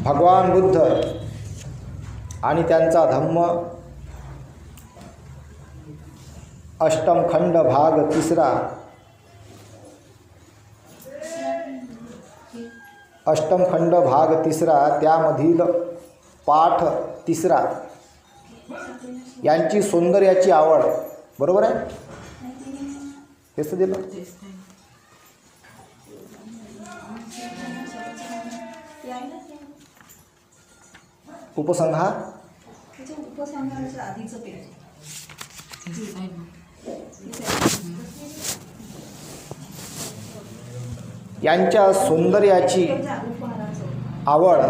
भगवान बुद्ध आणि त्यांचा धम्म अष्टम खंड भाग तिसरा, अष्टम खंड भाग तिसरा त्यामधील पाठ तिसरा, यांची सौंदर्याची आवड. बरोबर आहे? हेच तर दिलं. उपसंहार यांच्या सौंदर्याची आवड.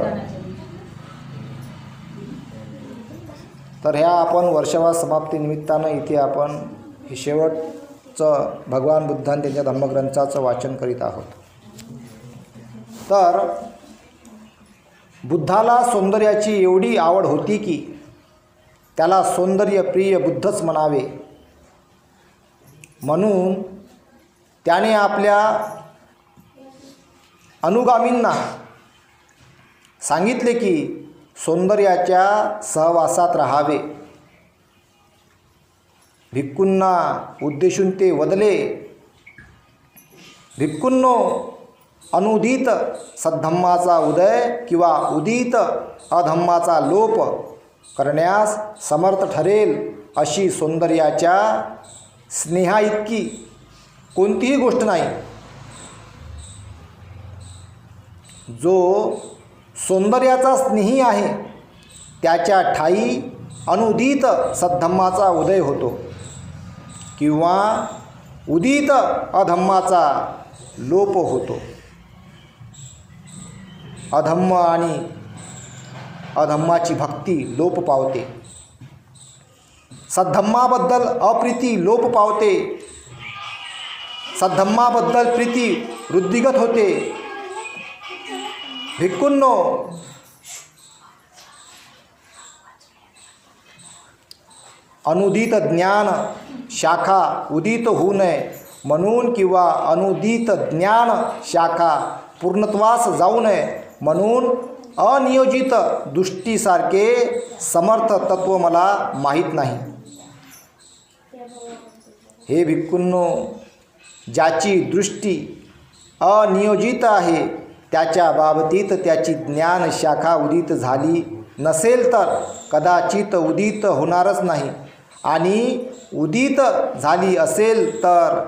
तर ह्या आपण वर्षावास समाप्तीनिमित्तानं इथे आपण हे शेवटचं भगवान बुद्धांनी त्यांच्या धम्मग्रंथाचं वाचन करीत आहोत. तर बुद्धाला सौंदर्याची एवढी आवड होती की त्याला सौंदर्यप्रिय बुद्धच म्हणावे. म्हणून त्याने आपल्या अनुगामींना सांगितले की सौंदर्याच्या सहवासात राहावे. भिक्खूंना उद्देशून ते वदले, भिक्खूंनो, अनुदित सद्धम्माचा उदय किंवा उदित अधम्माचा लोप करण्यास समर्थ ठरेल अशी सौंदर्याच्या स्नेहाइतकी कोणतीही गोष्ट नाही. जो सौंदर्याचा स्नेही आहे त्याच्या ठाई अनुदित सद्धम्माचा उदय होतो किंवा उदित अधम्माचा लोप होतो. अधम्म आणि अधम्माची भक्ती लोप पावते. सद्धम्माबद्दल अप्रीती लोप पावते. सद्धम्माबद्दल प्रीती वृद्धिगत होते. भिक्खूंनो, अनुदित ज्ञान शाखा उदित होऊ नये म्हणून किंवा अनुदित ज्ञान शाखा पूर्णत्वास जाऊ नये म्हणून अनियोजित दृष्टीसारखे समर्थ तत्व मला माहीत नाही. हे भिक्खूंनो, ज्याची दृष्टी अनियोजित आहे त्याच्या बाबतीत त्याची ज्ञान शाखा उदित झाली नसेल तर कदाचित उदित होणारच नाही आणि उदित झाली असेल तर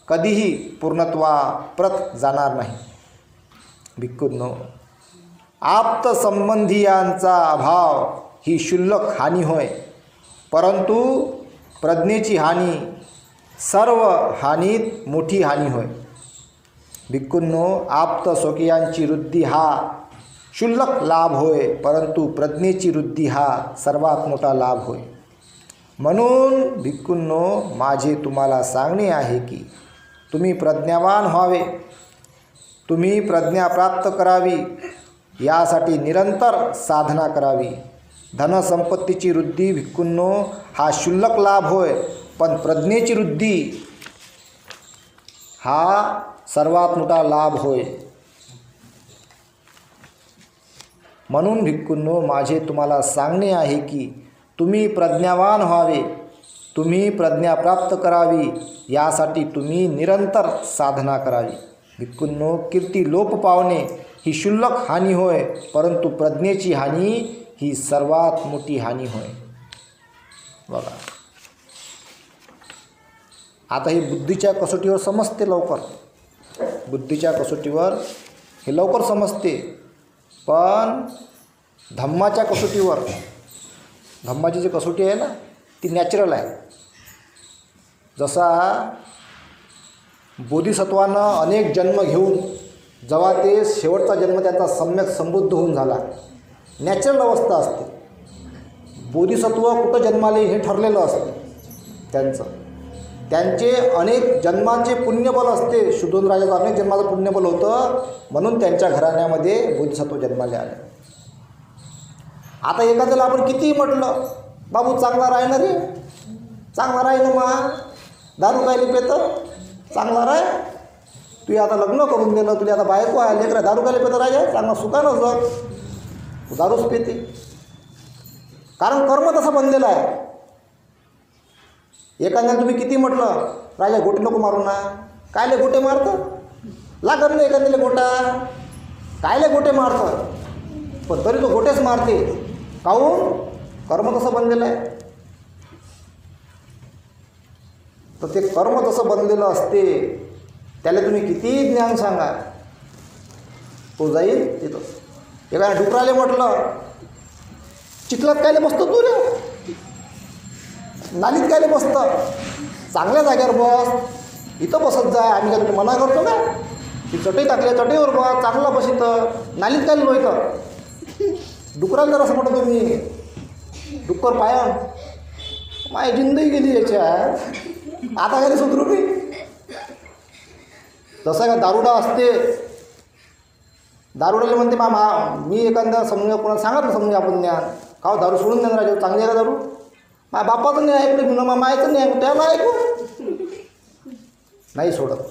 कधीही पूर्णत्वाप्रत जाणार नाही. भिक्खूंनो, आप्तसंबंधियांचा अभाव ही क्षुल्लक हानी होय, परंतु प्रज्ञेची हानी सर्व हानीत मोठी हानी होय. भिक्खूंनो, आप्त स्वकीयांची वृद्धी हा क्षुल्लक लाभ होय, परंतु प्रज्ञेची वृद्धी हा सर्वात मोठा लाभ होय. म्हणून भिक्खूंनो, माझे तुम्हाला सांगणे आहे की तुम्ही प्रज्ञावान व्हावे. तुम्ही प्रज्ञा प्राप्त करावी यासाठी निरंतर साधना करावी. धनसंपत्तीची वृद्धी भिक्खूंनो हा क्षुल्लक लाभ होय, पण प्रज्ञेची वृद्धी हा सर्वात मोठा लाभ होय. म्हणून भिक्खूंनो, माझे तुम्हाला सांगणे आहे की तुम्ही प्रज्ञावान व्हावे. तुम्ही प्रज्ञा प्राप्त करावी यासाठी तुम्ही निरंतर साधना करावी. भिक्खूंनो, कीर्ती लोप पावणे ही क्षुल्लक हानी होय, परंतु प्रज्ञेची हानी ही सर्वात मोठी हानी होय. बघा, आता हे बुद्धीच्या कसोटीवर समजते लवकर. बुद्धीच्या कसोटीवर हे लवकर समजते, पण धम्माच्या कसोटीवर, धम्माची जी कसोटी आहे ना ती नॅचरल आहे. जसा बोधिसत्वानं अनेक जन्म घेऊन जेव्हा ते शेवटचा जन्म त्यांचा सम्यक समृद्ध होऊन झाला, नॅचरल अवस्था असते. बोधिसत्व कुठं जन्माले हे ठरलेलं असते त्यांचं. त्यांचे अनेक जन्माचे पुण्यबल असते. शुद्धोधन राजाचं अनेक जन्माचं पुण्यबल होतं, म्हणून त्यांच्या घराण्यामध्ये बोधिसत्व जन्माले आले. आता एखाद्याला आपण कितीही म्हटलं, बाबू चांगला राह ना रे, चांगला राह ना मा, दारू कायले पेतं, चांगला राह, तू आता लग्न करून दिलं, तुला आता बायको आहे, लेकरं, दारू कायले पेतं राजा, चांगला सुखानं जग. तो दारूच पिते. कारण कर्म तसं बनलेलं आहे. एखाद्याला तुम्ही किती म्हटलं राजा गोटे नको मारू ना, कायले गोटे मारतं, लागत नाही एखाद्याला गोटा, कायले गोटे मारतं, पण तरी तो गोटेच मारते. काहून? कर्म तसं बनलेलं आहे. तर ते कर्म तसं बनलेलं असते, त्याला तुम्ही किती ज्ञान सांगा, तो जाईल तिथं. एका डुकराले म्हटलं चिखलात कायले बसतो तू रे, नालीत कायले बसतं, चांगल्या जागेवर बस, इथं बसत जाय, आम्ही काय तुला मना करतो का, ती चटई टाकली चटईवर बस, चांगला बस, इथं नालीत कायले लोयतं. डुकराला जर असं म्हटलं तुम्ही, डुक्कर पायन माझी जिंदगी गेली याच्यात, आता काय सुधरू मी. तसं का दारुडा असते, दारुड्याला म्हणते मी एखाद्या समजूया कोणाला सांगितलं समजूया आपण ज्ञान का दारू सोडून देणार राजा, चांगली आहे का दारू, माझ्या बापाचं नाही ऐकलं, म्हणून मायचं नाही ऐकलं, त्याला ऐकू नाही सोडत.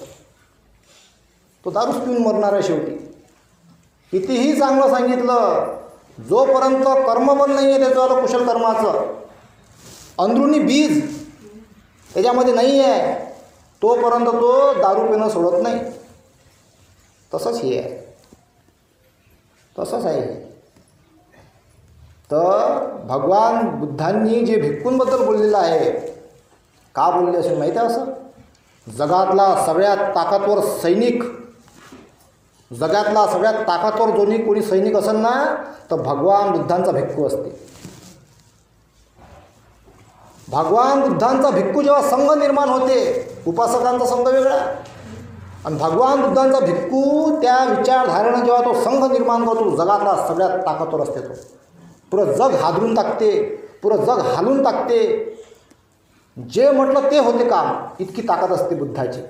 तो दारूच पिऊन मरणार आहे शेवटी. कितीही चांगलं सांगितलं, जोपर्यंत कर्मबल नाही आहे त्याचं कुशल कर्माचं, अंदरुनी बीज त्याच्यामध्ये नाही आहे, तोपर्यंत तो दारू पिणं सोडत नाही. तसंच हे आहे, तसंच आहे. तर भगवान बुद्धांनी जे भिक्खूंबद्दल बोललेलं आहे, का बोलले असेल माहिती आहे? असं जगातला सगळ्यात ताकदवर सैनिक, जगातला सगळ्यात ताकदवर कोणी सैनिक असेल ना, तर भगवान बुद्धांचा भिक्खू असते. भगवान बुद्धांचा भिक्खू जेव्हा संघ निर्माण होते, उपासकांचा संघ वेगळा, आणि भगवान बुद्धांचा भिक्खू त्या विचारधारेनं जेव्हा तो संघ निर्माण करतो, जगातला सगळ्यात ताकदवर असते. तो पुरं जग हादरून टाकते, पुरं जग हालून टाकते, जे म्हटलं ते होते काम, इतकी ताकद असते बुद्धाची.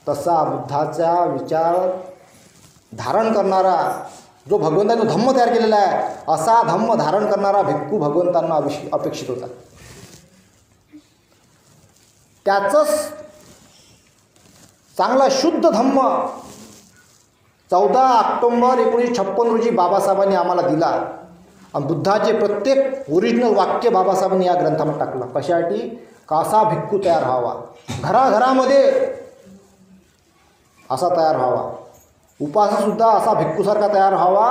तसा बुद्धाचा विचार धारण करणारा जो भगवंताने धम्म तयार केलेला आहे, असा धम्म धारण करणारा भिक्खू भगवंतांना अपेक्षित होता. त्याचंच चांगला शुद्ध धम्म 14 ऑक्टोंबर 1956 रोजी बाबासाहेबांनी आम्हाला दिला. आणि बुद्धाचे प्रत्येक ओरिजिनल वाक्य बाबासाहेबांनी या ग्रंथामध्ये टाकलं. कशासाठी? कसा भिक्खू तयार व्हावा, घराघरामध्ये असा तयार व्हावा, उपासकसुद्धा असा भिक्खूसारखा तयार व्हावा,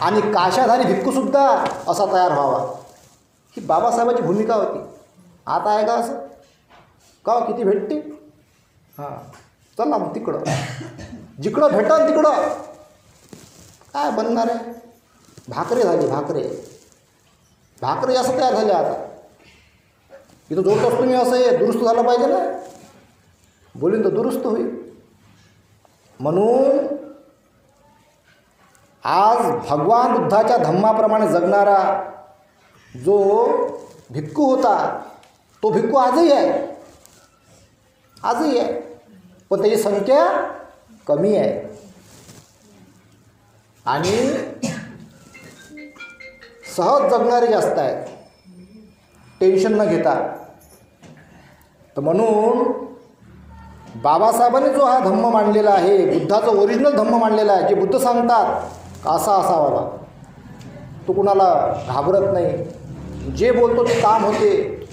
आणि काशाधारी भिक्खूसुद्धा असा तयार व्हावा. ही बाबासाहेबांची भूमिका होती. आता आहे का असं? का किती भेटते? हां, चला मग तिकडं, जिकडं भेटल तिकडं काय बनणार आहे? भाकरे झाली, भाकरे असं तयार झाले. आता इथं जोडत असतो मी, असं आहे दुरुस्त झालं पाहिजे ना, बोलीन तर दुरुस्त होईल. म्हणून आज भगवान बुद्धाच्या धम्माप्रमाणे जगणारा जो भिक्खू होता, तो भिक्खू आजही आहे, पण त्याची संख्या कमी आहे. आणि सहज जगणारे जास्त आहेत, टेन्शन न घेता. तर म्हणून बाबासाहेबांनी जो हा धम्म मांडलेला आहे, बुद्धाचं ओरिजिनल धम्म मांडलेला आहे, जे बुद्ध सांगतात असा असावा, तो कुणाला घाबरत नाही, जे बोलतो ते काम होते,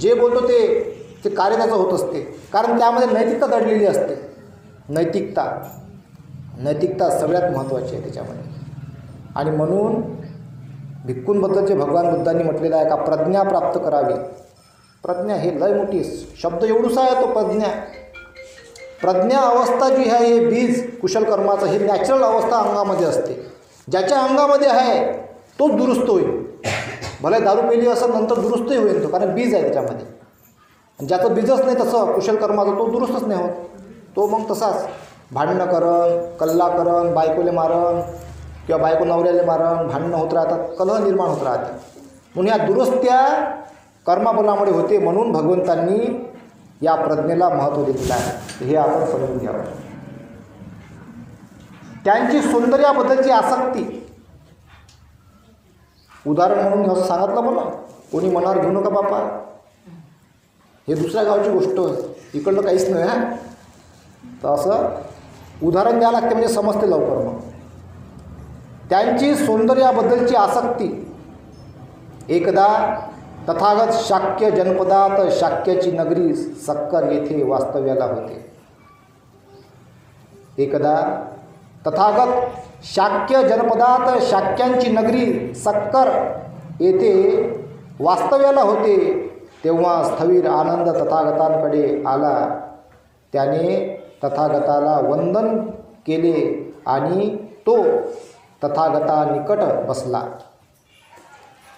जे बोलतो ते कार्य त्याचं होत असते. कारण त्यामध्ये नैतिकता दडलेली असते. नैतिकता सगळ्यात महत्त्वाची आहे त्याच्यामध्ये. आणि म्हणून भिक्खूंबद्दलचे भगवान बुद्धांनी म्हटलेलं आहे का प्रज्ञा प्राप्त करावी. प्रज्ञा हे लय मोठी शब्द एवढूसा आहे तो प्रज्ञा अवस्था जी आहे, हे बीज कुशल कर्माचं, हे नॅचरल अवस्था अंगामध्ये असते. ज्याच्या अंगामध्ये आहे तोच दुरुस्त होईल. भले दारू पेली असं नंतर दुरुस्तही होईल तो, कारण बीज आहे त्याच्यामध्ये. ज्याचं बीजच नाही तसं कुशल कर्माचं, तो दुरुस्तच नाही होत. तो मग तसाच भांडणं करण, कल्ला करण, बायकोले मारण किंवा बायको नवऱ्याले मारण, भांडणं होत राहतात, कलह निर्माण होत राहते. म्हणून या दुरुस्त्या कर्माबलामुळे होते. म्हणून भगवंतांनी या प्रज्ञेला महत्त्व दिलेलं आहे, हे आपण समजून घ्यावं. त्यांची सौंदर्याबद्दलची आसक्ती, उदाहरण म्हणून असं सांगितलं मला, कोणी मनावर घेऊ नका बापा, हे दुसऱ्या गावची गोष्ट आहे, इकडलं काहीच नाही हां. तर असं उदाहरण द्यावं लागते म्हणजे समजते लवकर. मग त्यांची सौंदर्याबद्दलची आसक्ती. एकदा तथागत शाक्य जनपदात शाक्याची नगरी सक्कर येथे वास्तव्याला होते. एकदा तथागत शाक्य जनपदात शाक्यांची नगरी सक्कर येथे वास्तव्याला होते. तेव्हा स्थविर आनंद तथागतांकडे आला. त्याने तथागताला वंदन केले आणि तो तथागतानिकट बसला.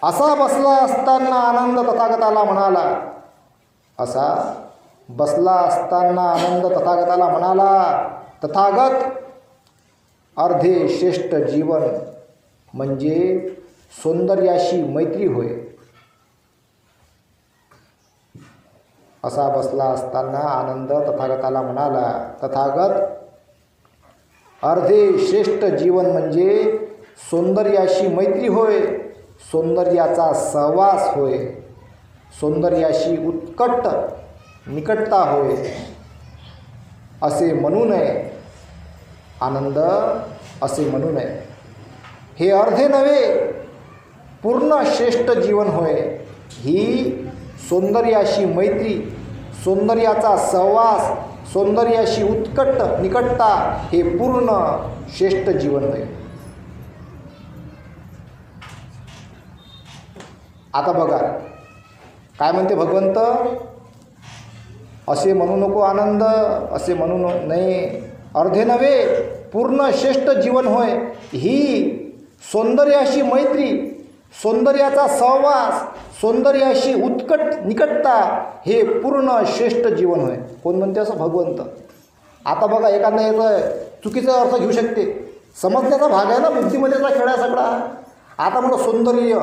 असा बसला असताना आनंद तथागताला म्हणाला. असा बसला असताना आनंद तथागताला म्हणाला, तथागत, अर्धे श्रेष्ठ जीवन म्हणजे सौंदर्याशी मैत्री होय. असा बसला असताना आनंद तथागताला म्हणाला, तथागत, अर्धे श्रेष्ठ जीवन म्हणजे सौंदर्याशी मैत्री होय, सौंदर्याचा सहवास होय, सौंदर्याशी उत्कट निकटता होय. असे म्हणू नये आनंद, असे म्हणू नये. हे अर्धे नव्हे, पूर्ण श्रेष्ठ जीवन होय. ही सौंदर्याशी मैत्री, सौंदर्याचा सहवास, सौंदर्याशी उत्कट निकटता हे पूर्ण श्रेष्ठ जीवन होय. आता बघा काय म्हणते भगवंत, असे म्हणू नको आनंद, असे म्हणू नये. अर्धे नव्हे, पूर्ण श्रेष्ठ जीवन होय. ही सौंदर्याशी मैत्री, सौंदर्याचा सहवास, सौंदर्याशी उत्कट निकटता हे पूर्ण श्रेष्ठ जीवन होय. कोण म्हणते असं? भगवंत. आता बघा एखादा याचा चुकीचा अर्थ घेऊ शकते. समजण्याचा भाग आहे ना, बुद्धिमत्तेचा खेळ आहे सगळा. आता मला सौंदर्य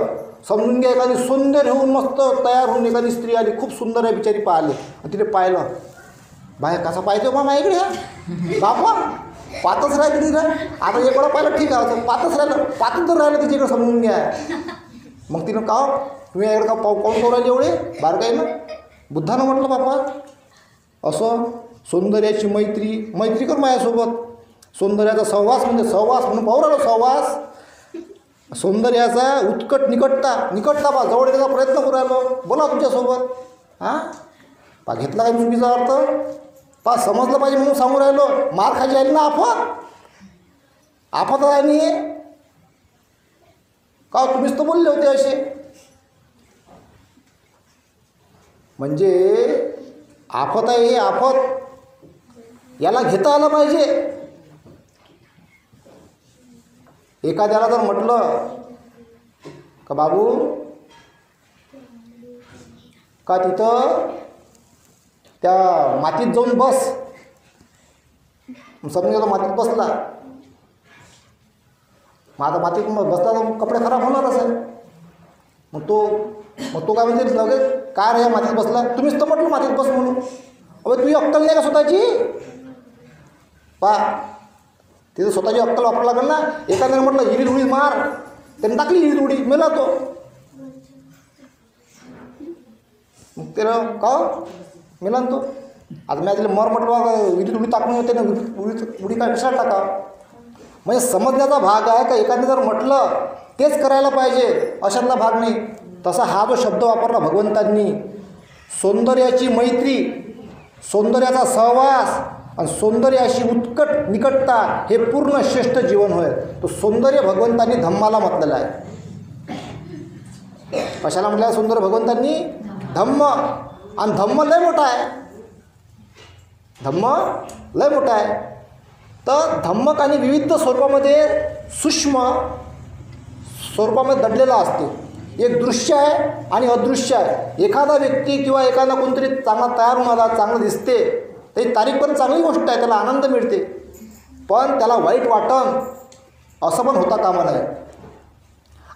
समजून घ्या. एखादी सुंदर होऊन मस्त तयार होऊन एखादी स्त्री आली, खूप सुंदर आहे बिचारी, पाहिली आणि तिने पाहिलं, बाहेर कसा पाहिजे बा माझ्याकडे हा बापा, पातच राहिलं तिला. आता एक वेळा पाहिलं ठीक आहे, पातच राहिलं, पातच जर राहिलं तिच्याकडे समजून घ्या. मग तिनं का तुम्ही याकडे का पाऊन करून राहिले एवढे बारकाईनं? बुद्धानं म्हटलं बापा असं सौंदर्याची मैत्री, मैत्री कर माझ्यासोबत. सौंदर्याचा सहवास म्हणजे सहवास म्हणून पाहू राहिलो, सहवास. सौंदर्याचा उत्कट निकटता, निकटता बा जवळ येण्याचा प्रयत्न करू राहिलो, बोला तुमच्यासोबत. हां पा घेतला काय चुकीचा अर्थ? पा समजलं पाहिजे म्हणून सांगू राहिलो. मार खायची आली ना आफत, आफत आहे नाही का? तुम्हीच तर बोलले होते असे. म्हणजे आफत आहे हे आफत, याला घेता आलं पाहिजे. एखाद्याला जर म्हटलं का बाबू का तिथं त्या मातीत जाऊन बस, समजा तो मातीत बसला, मग आता मातीत बसला तर कपडे खराब होणारच आहे. मग तो काय म्हणते लगेच, काय रे मातीत बसला, तुम्हीच तर म्हटलं मातीत बस म्हणून. अबे तुझी अक्कल नाही का स्वतःची? पा तिथं स्वतःची अक्कल वापरावं लागेल ना. एखाद्याने म्हटलं हिरी उडी मार, त्याने टाकली हिरी उडी, मेला तो. मग त्याला का मेला तो? आता मी तिला मर म्हटलं विहिरीत उडी टाकून होते ना, उडी काय कशाला टाका? म्हणजे समजण्याचा भाग आहे का एखाद्याने जर म्हटलं तेच करायला पाहिजे अशातला भाग नाही. तसा हा जो शब्द वापरला भगवंतांनी, सौंदर्याची मैत्री, सौंदर्याचा सहवास आणि सौंदर्याशी उत्कट निकटता हे पूर्ण श्रेष्ठ जीवन होय. तो सौंदर्य भगवंतांनी धम्माला म्हटलेला आहे. कशाला म्हटलं सौंदर्य भगवंतांनी? धम्म. आणि धम्म लय मोठा आहे, धम्म लय मोठा आहे. तर धम्मक आणि विविध स्वरूपामध्ये सूक्ष्म स्वरूपामध्ये दडलेला असते. एक दृश्य आहे आणि अदृश्य आहे. एखादा व्यक्ती किंवा एखादा कोणतरी चांगला तयार होऊन आला, चांगलं दिसते, त्याची तारीख पण चांगली गोष्ट आहे, त्याला आनंद मिळते, पण त्याला वाईट वाटण असं पण होता कामा नये.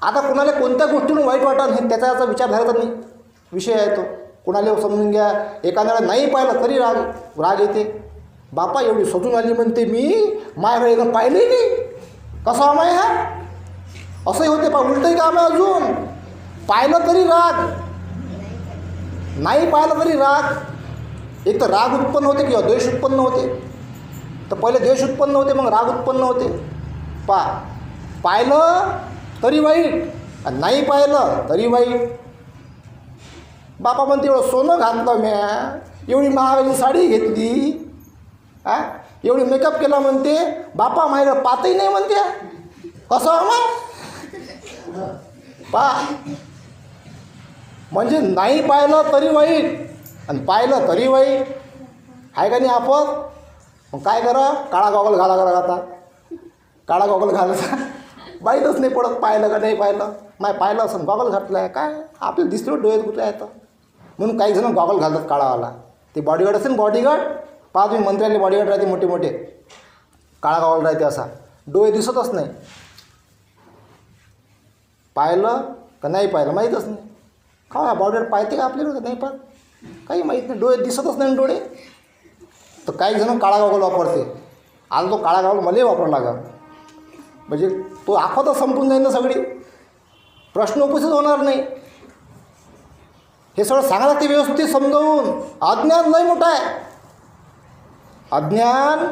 आता कोणाला कोणत्या गोष्टीतून वाईट वाटण हे त्याचा विचार झाला तर नाही विषय आहे तो. कोणाला समजून घ्या, एखाद्याला नाही पाहिलं तरी राग येते. बापा एवढी सजून आली म्हणते मी, माझ्याकडे एकदम पाहिली नाही, कसं आमाय हा असंही होते. पा उलटंही काम आहे अजून, पाहिलं तरी राग, नाही पाहिलं तरी राग. एक तर राग उत्पन्न होते किंवा द्वेष उत्पन्न होते. तर पहिले द्वेष उत्पन्न होते, मग राग उत्पन्न होते. पा पाहिलं तरी वाईट आणि नाही पाहिलं तरी वाईट. बापा म्हणते एवढं सोनं घातलं म्या, एवढी महागाची साडी घेतली, एवढी मेकअप केला म्हणते, बापा माझ्याकडे पाहतही नाही म्हणते. कसं मग पा म्हणजे नाही पाहिलं तरी वाईट आणि पाहिलं तरी वाईट आहे का नाही आपण. मग काय करा, काळा गॉगल घाला करा. आता काळा गॉगल घालायचा माहीतच नाही पडत पाहिलं का नाही पाहिलं. पाहिलं असं गॉगल घातलं आहे काय आपल्याला दिसलं डोळ्यात कुठे आहे तर म्हणून काही जण गॉगल घालतात काळावाला. ते बॉडीगार्ड असेल बॉडीगार्ड, पहा तुम्ही मंत्र्याले बॉडीगार्ड राहते मोठे मोठे, काळा गॉगल राहते असा, डोळे दिसतच नाही. पाहिलं का नाही पाहिलं माहीतच नाही. का बॉडीगार्ड पाहते का आपल्याकडे का नाही पाहत, काही माहीत नाही, डोळे दिसतच नाही डोळे. तर काही जण काळा गॉगल वापरते. आज तो काळा गॉगल मलाही वापरावा लागला म्हणजे तो आफतच संपून जाईल ना सगळी, प्रश्न उपस्थित होणार नाही. हे सगळं सांगायला लागते व्यवस्थित समजावून. अज्ञान लय मोठं आहे. अज्ञान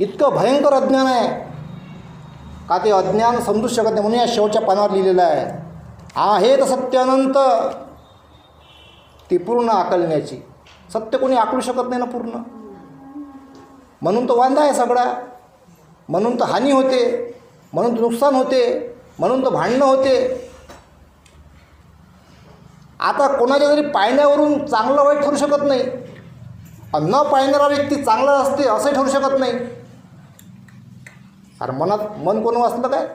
इतकं भयंकर अज्ञान आहे का ते अज्ञान समजूच शकत नाही. म्हणून या शेवटच्या पानावर लिहिलेलं आहे तर सत्य अनंत, ती पूर्ण आकलण्याची. सत्य कोणी आकलू शकत नाही ना पूर्ण. म्हणून तो वांदा आहे सगळा, म्हणून तर हानी होते, म्हणून तर नुकसान होते, म्हणून तर भांडणं होते. आता कोणाच्या तरी पाळण्यावरून चांगलं वाईट ठरू शकत नाही, न पाळणारा व्यक्ती चांगला असते असंही ठरू शकत नाही. अरे मन कोण वाचलं काय,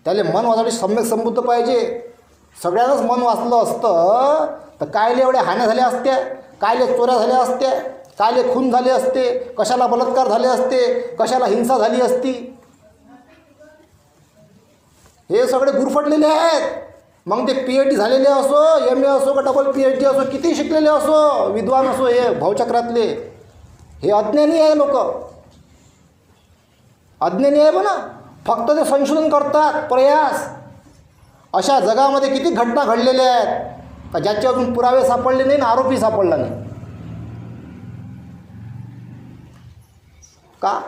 त्याला मन वाचायला सम्यक संबुद्ध पाहिजे. सगळ्यांनाच मन वाचलं असतं तर कायले एवढ्या हान्या झाल्या असत्या, कायले चोऱ्या झाल्या असत्या, कायले खून झाले असते, कशाला बलात्कार झाले असते, कशाला हिंसा झाली असती. हे सगळे गुरफटलेले आहेत. मग ते PhD झालेले असो, MA असो का डबल PhD असो, किती शिकलेले असो, विद्वान असो, हे भावचक्रातले हे अज्ञानी आहे. लोक अज्ञानी आहे म्हणा, फक्त ते संशोधन करतात प्रयास. अशा जगामध्ये किती घटना घडलेल्या आहेत का ज्याचे अजून पुरावे सापडले नाही ना आरोपी सापडला नाही. का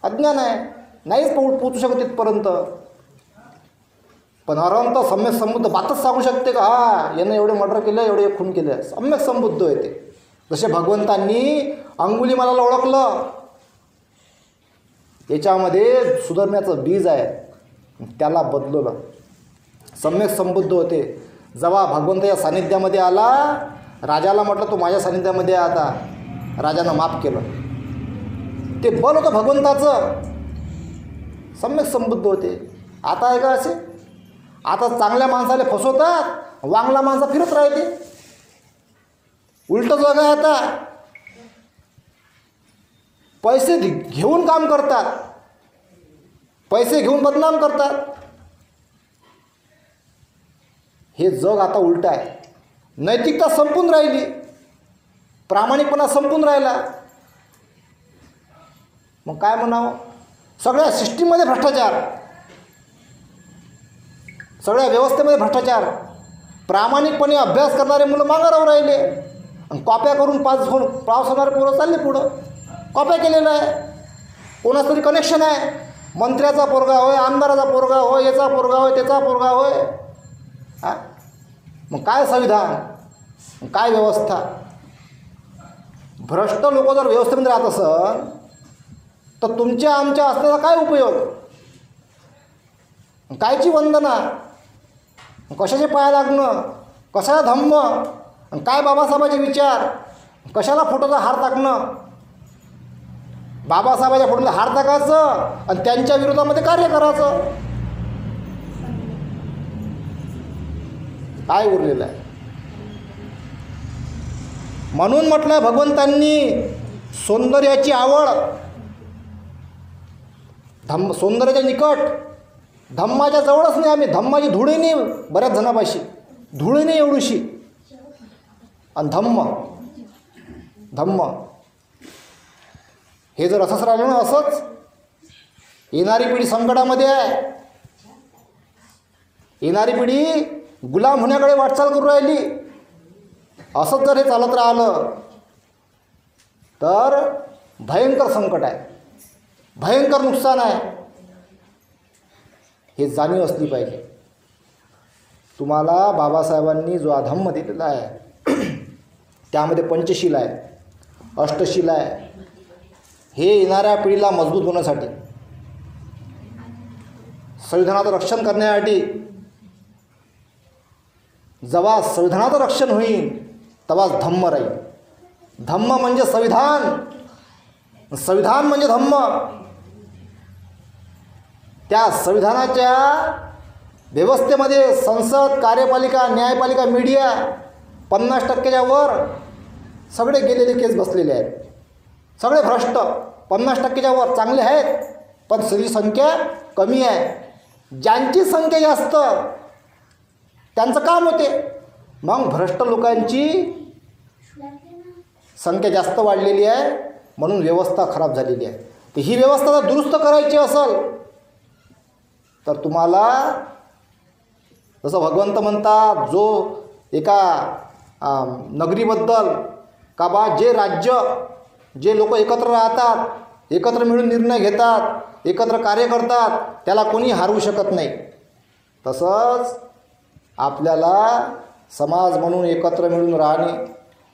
अज्ञान आहे, नाहीच पोचू शकत तिथपर्यंत. पण अनंत सम्यक संबुद्ध बातच सांगू शकते का यानं एवढे मर्डर केलं, एवढे खून केले, सम्यक संबुद्ध येते. जसे भगवंतांनी अंगुलीमालाला ओळखलं, याच्यामध्ये सुधारण्याचं बीज आहे, त्याला बदलवलं, सम्यक संबुद्ध होते. जेव्हा भगवंत या सानिध्यामध्ये आला, राजाला म्हटलं तू माझ्या सानिध्यामध्ये आता, राजानं माफ केलं. ते बल होतं भगवंताचं, सम्यक संबुद्ध होते. आता आहे का असे, आता चांगल्या माणसाला फसवतात, वांगला माणसा फिरत राहते. उलटं जग आहे आता. पैसे घेऊन काम करतात, पैसे घेऊन बदनाम करतात. हे जग आता उलटं आहे. नैतिकता संपून राहिली, प्रामाणिकपणा संपून राहिला. मग काय म्हणावं, सगळ्या सिस्टीममध्ये भ्रष्टाचार, सगळ्या व्यवस्थेमध्ये भ्रष्टाचार. प्रामाणिकपणे अभ्यास करणारे मुलं मागारावर राहिले आणि कॉप्या करून पास होणारे पोरं चालले पुढं. कॉप्या केलेलं आहे, कोणाचं तरी कनेक्शन आहे, मंत्र्याचा पोरगा होय, आमदाराचा पोरगा होय, याचा पोरगा होय, त्याचा पोरगा होय. मग काय संविधान, मग काय व्यवस्था. भ्रष्ट लोक जर व्यवस्थेमध्ये राहत असन तर तुमच्या आमच्या असण्याचा काय उपयोग, कायची वंदना, कशाचे पाया लागणं, कशाला धम्म, काय बाबासाहेबाचे विचार, कशाला फोटोचा हार टाकणं. बाबासाहेबाच्या फोटोला हार टाकायचं आणि त्यांच्या विरोधामध्ये कार्य करायचं, काय उरलेलं आहे. म्हणून म्हटलं भगवंतांनी सौंदर्याची आवड, सौंदर्याच्या निकट, धम्माच्या जवळच नाही. आम्ही धम्माची धुळी नाही, बऱ्याच जणापाशी धुळी नाही एवढीशी. आणि धम्म हे जर असंच राहिलं ना, असंच येणारी पिढी संकटामध्ये आहे. येणारी पिढी गुलाम होण्याकडे वाटचाल करू राहिली. असंच जर हे चालत राहिलं तर भयंकर संकट आहे, भयंकर नुकसान आहे. हे जाणीव असली पाहिजे. तुम्हाला बाबासाहेबांनी जो अधम्म दिलेला आहे त्यामध्ये पंचशीला आहे, अष्टशिला आहे. हे येणाऱ्या पिढीला मजबूत होण्यासाठी, संविधानाचं रक्षण करण्यासाठी. जेव्हा संविधानाचं रक्षण होईल तेव्हाच धम्म राहील. धम्म म्हणजे संविधान, संविधान म्हणजे धम्म. त्या संविधानाच्या व्यवस्थेमध्ये संसद, कार्यपालिका, न्यायपालिका, मीडिया 50%च्या वर सगळे गेलेले केस बसलेले आहेत. सगळे भ्रष्ट 50%च्या वर चांगले आहेत, पण सगळी संख्या कमी आहे. ज्यांची संख्या जास्त त्यांचं काम होते. मग भ्रष्ट लोकांची संख्या जास्त वाढलेली आहे, म्हणून व्यवस्था खराब झालेली आहे. तर ही व्यवस्था जर दुरुस्त करायची असेल तर तुम्हाला जसं भगवंत म्हणतात, जो एका नगरीबद्दल का बा जे राज्य, जे लोक एकत्र राहतात, एकत्र मिळून निर्णय घेतात, एकत्र कार्य करतात, त्याला कोणी हरवू शकत नाही. तसंच आपल्याला समाज म्हणून एकत्र मिळून राहणे,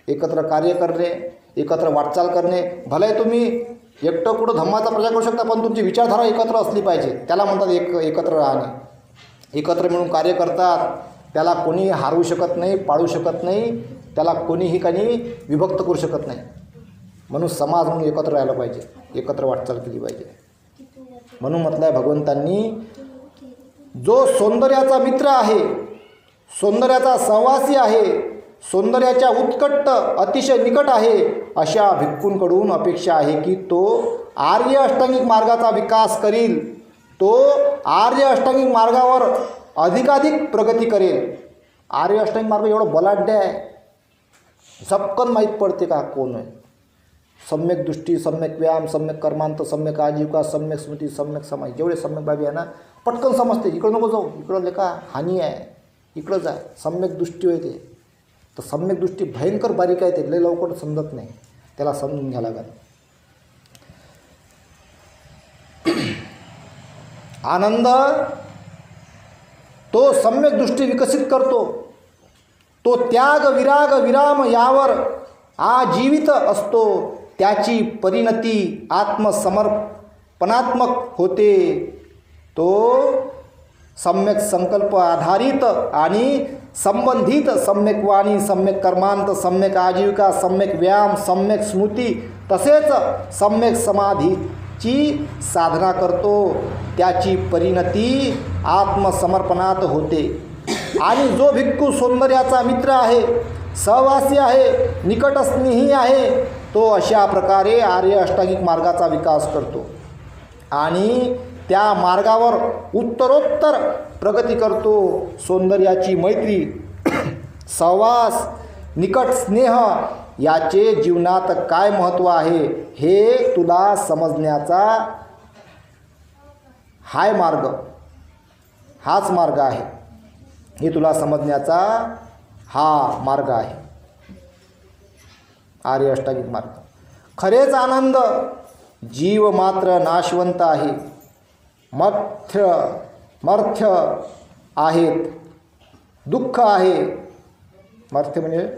एकत्र कार्य करणे, एकत्र वाटचाल करणे. भले तुम्ही एकटं कुठं धम्माचा प्रचार करू शकता, पण तुमची विचारधारा एकत्र असली पाहिजे. त्याला म्हणतात एकत्र राहणे. एकत्र मिळून कार्य करतात, त्याला कोणी हरवू शकत नाही, पाळू शकत नाही, त्याला कोणीही काही विभक्त करू शकत नाही. म्हणून समाज म्हणून एकत्र राहायला पाहिजे, एकत्र वाटचाल केली पाहिजे. म्हणून म्हटलं आहे भगवंतांनी, जो सौंदर्याचा मित्र आहे, सौंदर्याचा सहवासी आहे, सौंदर्याच्या उत्कट अतिशय निकट आहे, अशा भिक्खूंकडून अपेक्षा आहे की तो आर्य अष्टांगिक मार्गाचा विकास करील, तो आर्य अष्टांगिक मार्गावर अधिकाधिक प्रगती करेल. आर्य अष्टांगिक मार्ग एवढं बलाढ्य आहे, झपकन माहीत पडते का कोण आहे. सम्यक दृष्टी, सम्यक व्यायाम, सम्यक कर्मांत, सम्यक आजीविका, सम्यक स्मृती, सम्यक समाज, जेवढे सम्यक बाबी आहे ना पटकन समजते. इकडं नको जाऊ, इकडं लेखा हानी आहे, इकडं जाय. सम्यक दृष्टी होते. तर सम्यक दृष्टी भयंकर बारीक आहे, ते लय लवकर समजत नाही, त्याला समजून घ्यायला लागेल. आनंद तो सम्यक दृष्टी विकसित करतो. तो त्याग, विराग, विराम यावर आजीवित असतो. त्याची परिणती आत्मसमर्पणात्मक होते. तो सम्यक संकल्प आधारित आणि संबंधित सम्यक वाणी, सम्यक कर्मांत, सम्यक आजीविका, सम्यक व्यायाम, सम्यक स्मृती तसेच सम्यक समाधीची साधना करतो. त्याची परिणती आत्मसमर्पणात होते. आणि जो भिक्खू सौंदर्याचा मित्र आहे, सहवासी आहे, निकट स्नेही आहे, तो अशा प्रकारे आर्य अष्टांगिक मार्गाचा विकास करतो आणि त्या मार्गावर उत्तरोत्तर प्रगती करतो. सौंदर्याची मैत्री, सहवास, निकट स्नेह याचे जीवनात काय महत्त्व आहे हे तुला समजण्याचा हाच मार्ग आहे. हे तुला समजण्याचा हा मार्ग आहे, आर्य अष्टांगिक मार्ग. खरेच आनंद जीव मात्र नाशवंत आहे, मर्थ्य आहेत, दुःख आहे. मर्थ्य म्हणजे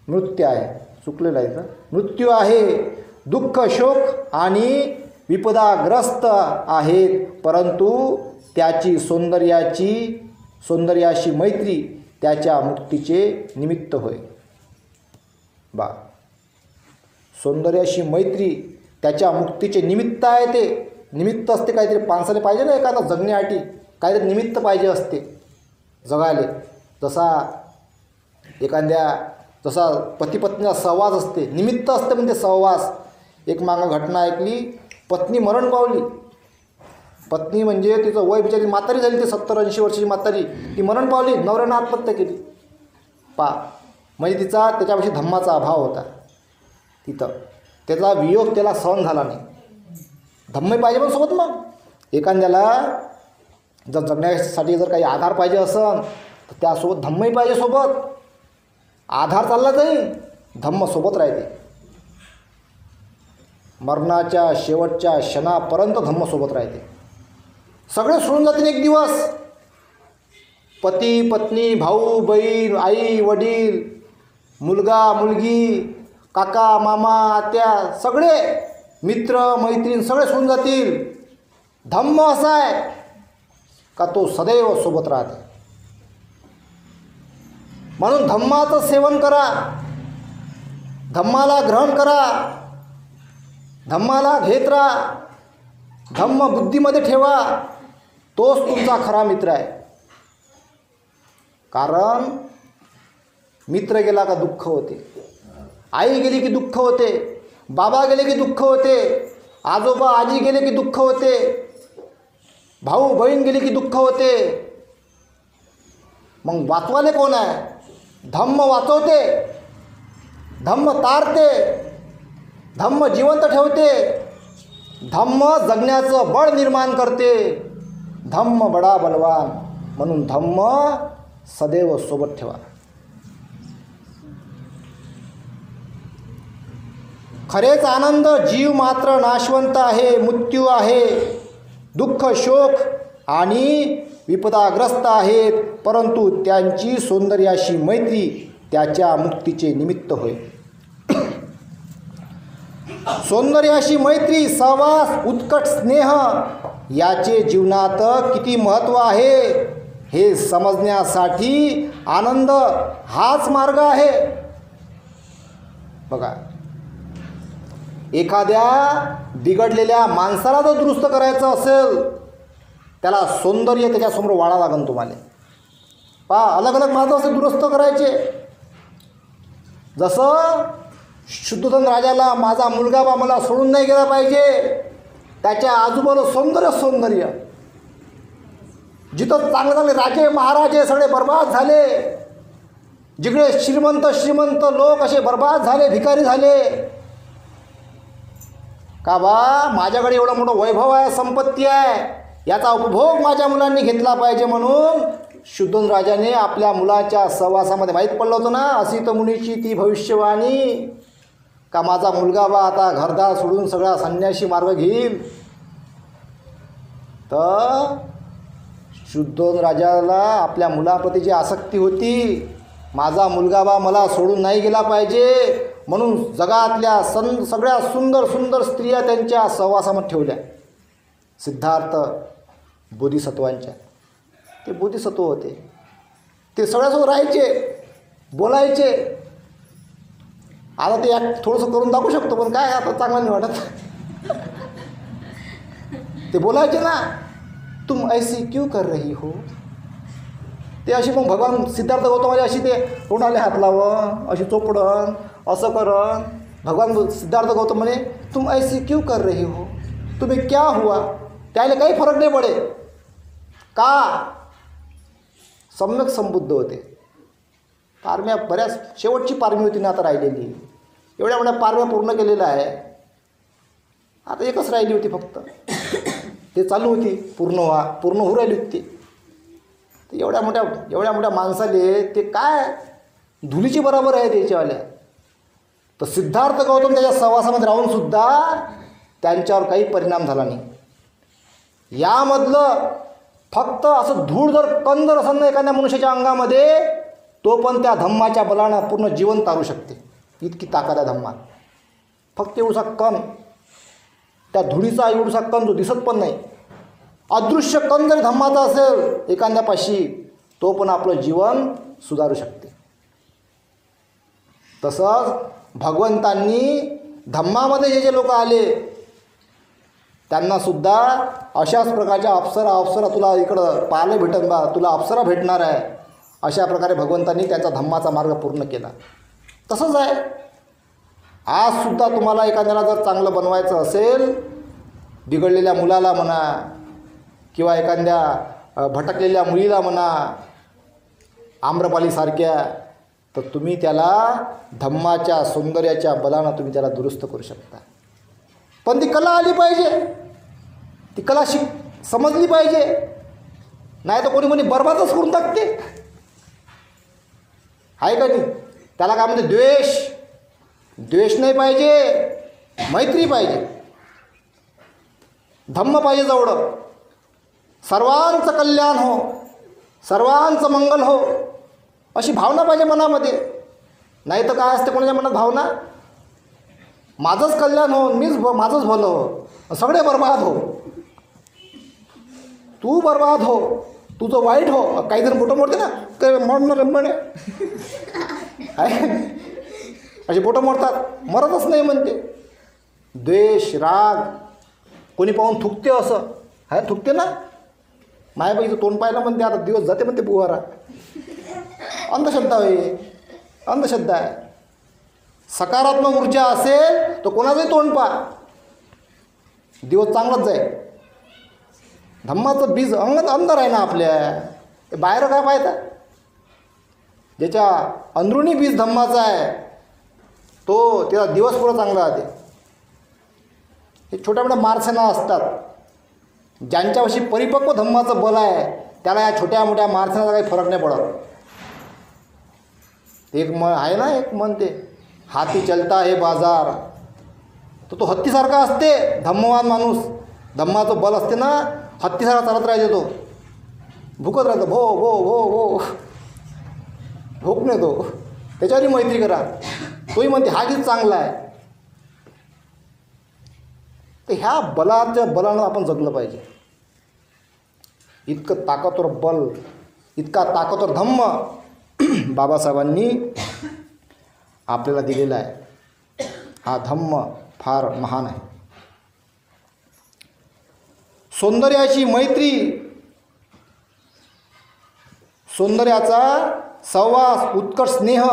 मृत्यू आहे, चुकलेलं आहे तर मृत्यू आहे, दुःख, शोक आणि विपदाग्रस्त आहेत. परंतु त्याची सौंदर्याशी मैत्री त्याच्या मुक्तीचे निमित्त होय. सौंदर्याशी मैत्री त्याच्या मुक्तीचे निमित्त आहे. ते निमित्त असते काहीतरी. माणसाला पाहिजे ना एखादा जगण्यासाठी काहीतरी निमित्त पाहिजे असते जगायला. जसा पती पत्नीचा सहवास असते, निमित्त असते म्हणजे सहवास. एक मागं घटना ऐकली, पत्नी मरण पावली. पत्नी म्हणजे तिचं वय बिचारी म्हातारी झाली, ते 70-80 वर्षाची म्हातारी, ती मरण पावली. नवऱ्यानं आत्महत्या केली. म्हणजे तिचा त्याच्यापाशी धम्माचा अभाव होता. तिथं त्याचा वियोग त्याला सहन झाला नाही. धम्म पाहिजे पण सोबत. मग एखाद्याला जर जगण्यासाठी जर काही आधार पाहिजे असेल तर त्यासोबत धम्मही पाहिजे सोबत. आधार चालला जाईल, धम्म सोबत राहते. मरणाच्या शेवटच्या क्षणापर्यंत धम्म सोबत राहते. सगळे सोडून जातील एक दिवस. पती पत्नी, भाऊ बहीण, आई वडील, मुलगा मुलगी, काका मामा आत्या, सगळे मित्र मैत्रीण सगळे सोडून जातील. धम्म असा आहे का तो सदैव सोबत राहते. म्हणून धम्माचं सेवन करा, धम्माला ग्रहण करा, धम्माला घेत राहा, धम्म बुद्धीमध्ये ठेवा. तोच तुमचा खरा मित्र आहे. कारण मित्र गेला का दुःख होते, आई गेली की दुःख होते, बाबा गेले की दुःख होते, आजोबा आजी गेले की दुःख होते, भाऊ बहीण गेली की दुःख होते. मग वाचवाले कोण आहे? धम्म वाचवते, धम्म तारते, धम्म जिवंत ठेवते, धम्म जगण्याचं बळ निर्माण करते. धम्म बडा बलवान. म्हणून धम्म सदैव सोबत ठेवा. खरेच आनंद जीव मात्र नाशवंत आहे, मृत्यू आहे, दुःख शोक आणि विपदाग्रस्त आहेत, परंतु त्यांची सौंदर्याशी मैत्री त्याच्या मुक्तीचे निमित्त होय. सौंदर्याशी मैत्री, सहवास, उत्कट स्नेह याचे जीवनात किती महत्त्व आहे हे समजण्यासाठी आनंद हाच मार्ग आहे. बघा, एखाद्या बिघडलेल्या माणसाला जर दुरुस्त करायचं असेल, त्याला सौंदर्य त्याच्यासमोर वाढा लागेल तुम्हाला. अलग अलग मार्ग असे दुरुस्त करायचे. जसं शुद्धोधन राजाला माझा मुलगा बा मला सोडून नाही गेला पाहिजे, त्याच्या आजूबाजूला सौंदर्य. जिथं चांगले चांगले राजे महाराजे सगळे बर्बाद झाले, जिकडे श्रीमंत लोक असे बर्बाद झाले, भिकारी झाले. का बा माझ्याकडे एवढं मोठं वैभव आहे, संपत्ती आहे, याचा उपभोग माझ्या मुलांनी घेतला पाहिजे. म्हणून शुद्धोधन राजाने आपल्या मुलाच्या सहवासामध्ये माहीत पडलं होतं ना, असित मुनीची ती भविष्यवाणी, का माझा मुलगा बा आता घरदार सोडून सगळा संन्यासी मार्ग घेईल. तर शुद्धोधन राजाला आपल्या मुलाप्रती जी आसक्ती होती, माझा मुलगा बा मला सोडून नाही गेला पाहिजे, म्हणून जगातल्या सगळ्या सुंदर स्त्रिया त्यांच्या सहवासामध्ये ठेवल्या. सिद्धार्थ बोधिसत्वांच्या, ते बोधिसत्व होते, ते सगळ्यासोबत राहायचे, बोलायचे. आता ते थोडंसं करून दाखवू शकतो, पण काय आता चांगलं नाही वाटत. ते बोलायचे ना, तुम ऐसी क्यों कर रही हो. ते अशी मग भगवान सिद्धार्थ गौतमाने अशी ते तोंडाले हात लावं, अशी चोपडन, असं करण. भगवान सिद्धार्थ गौतम म्हणे तुम ऐसी क्यों कर रही हो, तुम्हें क्या हुआ. त्याला काही फरक नाही पडे. का? सम्यक संबुद्ध होते. पारम्या बऱ्याच, शेवटची पारमी होती ना आता राहिलेली. एवढ्या मोठ्या पारम्या पूर्ण केलेल्या आहे, आता एकच राहिली होती फक्त. ते चालू होती, पूर्ण होऊ राहिली होती. ते एवढ्या मोठ्या माणसाले ते काय धुलीची बरोबर आहे त्याच्यावाल्या. तर सिद्धार्थ गौतम त्याच्या सहवासामध्ये राहूनसुद्धा त्यांच्यावर काही परिणाम झाला नाही. यामधलं फक्त असं धूळ जर कण जर असेल ना एखाद्या मनुष्याच्या अंगामध्ये, तो पण त्या धम्माच्या बलानं पूर्ण जीवन तारू शकते. इतकी ताकद आहे धम्मात. फक्त एवढा कण, त्या धुळीचा एवढा कण जो दिसत पण नाही, अदृश्य कण जरी धम्माचा असेल एखाद्यापाशी, तो पण आपलं जीवन सुधारू शकते. तसंच भगवंतांनी धम्मामध्ये जे लोक आले त्यांनासुद्धा अशाच प्रकारच्या अप्सरा तुला इकडं पाहायला भेटन बा, तुला अप्सरा भेटणार आहे, अशा प्रकारे भगवंतांनी त्यांचा धम्माचा मार्ग पूर्ण केला. तसंच आहे आजसुद्धा तुम्हाला एखाद्याला जर चांगलं बनवायचं असेल, बिघडलेल्या मुलाला म्हणा किंवा एखाद्या भटकलेल्या मुलीला म्हणा, आम्रपालीसारख्या, तर तुम्ही त्याला धम्माच्या सौंदर्याच्या बलानं तुम्ही त्याला दुरुस्त करू शकता. पण ती कला आली पाहिजे, ती कला समजली पाहिजे. नाही तर कोणी बरबादच करून टाकते, आहे का नाही. त्याला काय म्हणते, द्वेष नाही पाहिजे, मैत्री पाहिजे, धम्म पाहिजे जवळ, सर्वांचं कल्याण हो, सर्वांचं मंगल हो, अशी भावना पाहिजे मनामध्ये. नाही तर काय असते कोणाच्या मनात भावना? माझंच कल्याण हो, माझंच भलं हो, सगळे बर्बाद हो, तू बर्बाद हो, तुझं वाईट हो. काही जण बोटं मोडते ना, ते मोडणार म्हणे असे बोटं मोडतात, मरतच नाही म्हणते. द्वेष राग कोणी पाहून थुकते, असं आहे थुकते ना. मायाबाईचं तोंड पाहिलं म्हणते, आता दिवस जाते म्हणते बुवारा. अंधश्रद्धा होय, अंधश्रद्धा आहे. सकारात्मक ऊर्जा असेल तर कोणाचंही तोंड पहा, दिवस चांगलाच जाईल. धम्माचं बीज अंदर आहे ना आपल्या, ते बाहेर काय पाहता? ज्याच्या अंदरुनी बीज धम्माचा आहे तो त्याचा दिवस पुरा चांगला राहते. हे छोट्या मोठ्या माणसांना असतात, ज्यांच्यापाशी परिपक्व धम्माचं बल आहे त्याला या छोट्या मोठ्या माणसांना काही फरक नाही पडत. एक मन आहे ना, एक म्हणते हाती चलता हे बाजार, तर तो हत्तीसारखा असते धम्मवान माणूस. धम्माचं बल असते ना, हत्तीसारखा चालत राहायचे, तो भुकत राहतो, भो भो भो भो, भूक नाही तो. त्याच्यावरही मैत्री करा, तोही म्हणते हा गीत चांगला आहे. तर ह्या बलानं आपण जगलं पाहिजे. इतकं ताकदवर बल, इतका ताकदवर धम्म बाबासाहेबांनी आपल्याला दिलेला आहे. हा धम्म फार महान आहे. सौंदर्याची मैत्री, सौंदर्याचा सहवास, उत्कट स्नेह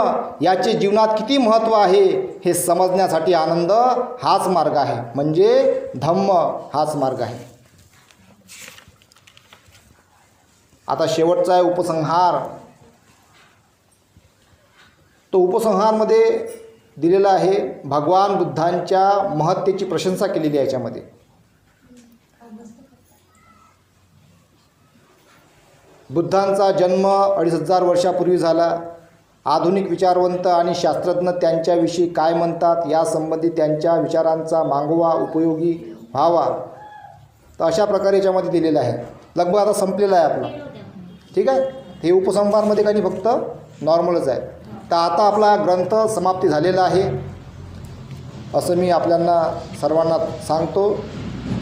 याचे जीवनात किती महत्त्व आहे हे समजण्यासाठी आनंद हाच मार्ग आहे, म्हणजे धम्म हाच मार्ग आहे. आता शेवटचा आहे उपसंहार. तो उपसंहारमध्ये दिलेला आहे, भगवान बुद्धांच्या महत्तेची प्रशंसा केलेली आहे याच्यामध्ये. बुद्धांचा जन्म 2500 वर्षापूर्वी झाला. आधुनिक विचारवंत आणि शास्त्रज्ञ त्यांच्याविषयी काय म्हणतात यासंबंधी त्यांच्या विचारांचा मागोवा उपयोगी व्हावा, तर अशा प्रकारे याच्यामध्ये दिलेलं आहे. लगभग आता संपलेलं आहे आपलं, ठीक आहे. हे उपसंहारमध्ये काही फक्त नॉर्मलच आहे. तर आता आपला ग्रंथ समाप्ती झालेला आहे असं मी आपल्याला सर्वांना सांगतो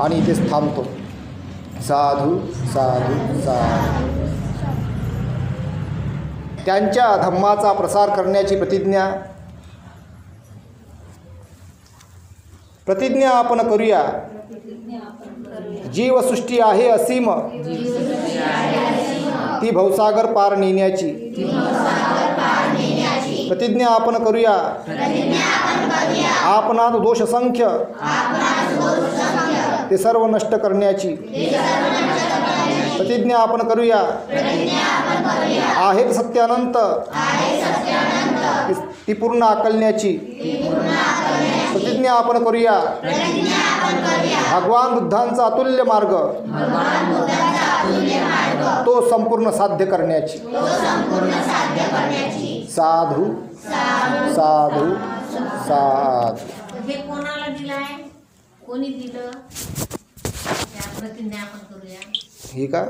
आणि इथेच थांबतो. साधू साधू साधू. त्यांच्या धम्माचा प्रसार करण्याची प्रतिज्ञा आपण करूया. जीवसृष्टी आहे असीम, ती भवसागर पार नेण्याची प्रतिज्ञा आपण करूया. आपणात दोष असंख्य, ते सर्व नष्ट करण्याची प्रतिज्ञा आपण करूया. आहेत सत्यानंत, ती पूर्ण आकलण्याची प्रतिज्ञा आपण करूया. भगवान बुद्धांचा अतुल्य मार्ग, तो संपूर्ण साध्य करण्याची. साधू साधू साधू. हे कोणाला दिलं आहे, कोणी दिलं, त्या प्रतिज्ञा आपण करूया. हे का